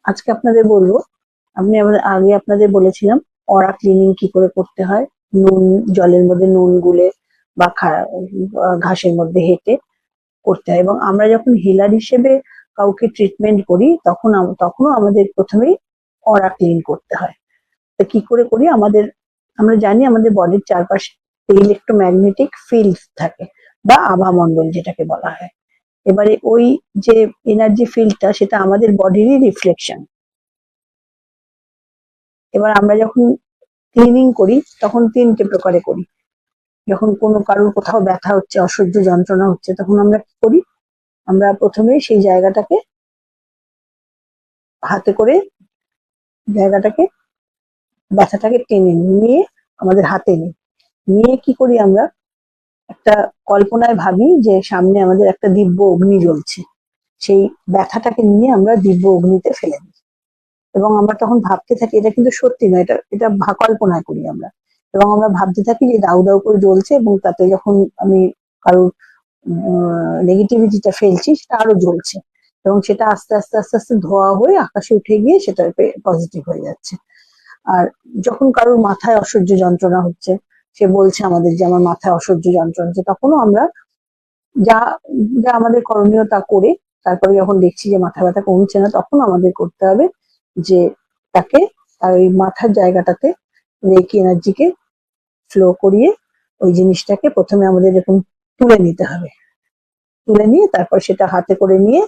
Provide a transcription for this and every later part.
আজকে আপনাদের বলবো, আগে আপনাদের বলেছিলাম অরা ক্লিনিং কি করে করতে হয়। নুন, জলের মধ্যে নুন গুলে বা ঘাসের মধ্যে হেঁটে করতে হয়। এবং আমরা যখন হিলার হিসেবে কাউকে ট্রিটমেন্ট করি তখনও আমাদের প্রথমেই অরা ক্লিন করতে হয়। তো কি করে করি? আমরা জানি আমাদের বডির চারপাশে ইলেকট্রোম্যাগনেটিক ফিল্ড থাকে বা আভামণ্ডল যেটাকে বলা হয়। এবারে ওই যে এনার্জি ফিল্ডটা সেটা আমাদের বডিরই রিফ্লেকশন। এবার আমরা যখন ক্লিনিং করি তখন তিনটে প্রকারে করি। যখন কোনো কারোর কোথাও ব্যথা হচ্ছে, অসহ্য যন্ত্রণা হচ্ছে, তখন আমরা কি করি? আমরা প্রথমেই সেই হাতে করে জায়গাটাকে ব্যথাটাকে টেনে নিয়ে আমাদের হাতে নিই। নিয়ে কি করি আমরা? একটা কল্পনায় ভাবি যে সামনে আমাদের একটা দিব্য অগ্নি জ্বলছে। সেই ব্যথাটাকে নিয়ে আমরা দিব্য অগ্নিতে ফেলে দিই। এবং আমরা তখন ভাবতে থাকি, এটা কিন্তু সত্যি নয়, এটা এটা কল্পনা করি আমরা। এবং আমরা ভাবতে থাকি যে দাউ দাউ করে জ্বলছে, এবং তাতে যখন আমি কারোর নেগেটিভিটিটা ফেলছি সেটা আরো জ্বলছে। এবং সেটা আস্তে আস্তে আস্তে আস্তে ধোয়া হয়ে আকাশে উঠে গিয়ে সেটা পজিটিভ হয়ে যাচ্ছে। আর যখন কারোর মাথায় অসহ্য যন্ত্রণা হচ্ছে, সে বলছে আমাদের যে আমার মাথায় অসহ্য যন্ত্রণা হচ্ছে, তখনও আমরা যা যা আমাদের করণীয় তা করে তারপরে যখন দেখছি যে মাথা ব্যথা কমছে না, তখন আমাদের করতে হবে যে তাকে তার ওই মাথার জায়গাটাতে রেকি এনার্জিকে ফ্লো করিয়ে ওই জিনিসটাকে প্রথমে আমাদের এরকম তুলে নিতে হবে। তুলে নিয়ে তারপর সেটা হাতে করে নিয়ে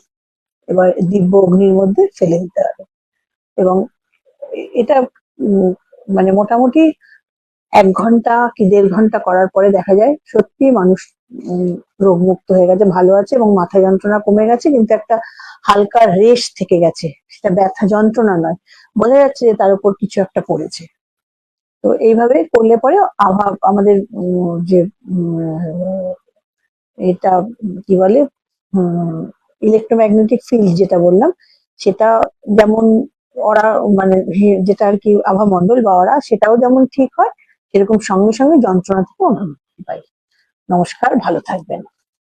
এবার দিব্য অগ্নির মধ্যে ফেলে দিতে হবে। এবং এটা উম, মানে মোটামুটি ১ ঘন্টা কি ১.৫ ঘন্টা করার পরে দেখা যায় সত্যি মানুষ রোগমুক্ত হয়ে গেছে, ভালো আছে, এবং মাথা যন্ত্রণা কমে গেছে, কিন্তু একটা হালকা রেশ থেকে গেছে। সেটা ব্যথা যন্ত্রণা নয়, বোঝা যাচ্ছে যে তার উপর কিছু একটা পড়েছে। তো এইভাবে করলে পরে আমাদের যে উম, এটা কি বলে, ইলেকট্রোম্যাগনেটিক ফিল্ড যেটা বললাম, সেটা যেমন ওরা মানে যেটা আর কি আভামণ্ডল বা ওরা, সেটাও যেমন ঠিক হয়, সেরকম সঙ্গে সঙ্গে যন্ত্রণা থেকে আমরা মুক্তি পাই। নমস্কার, ভালো থাকবেন।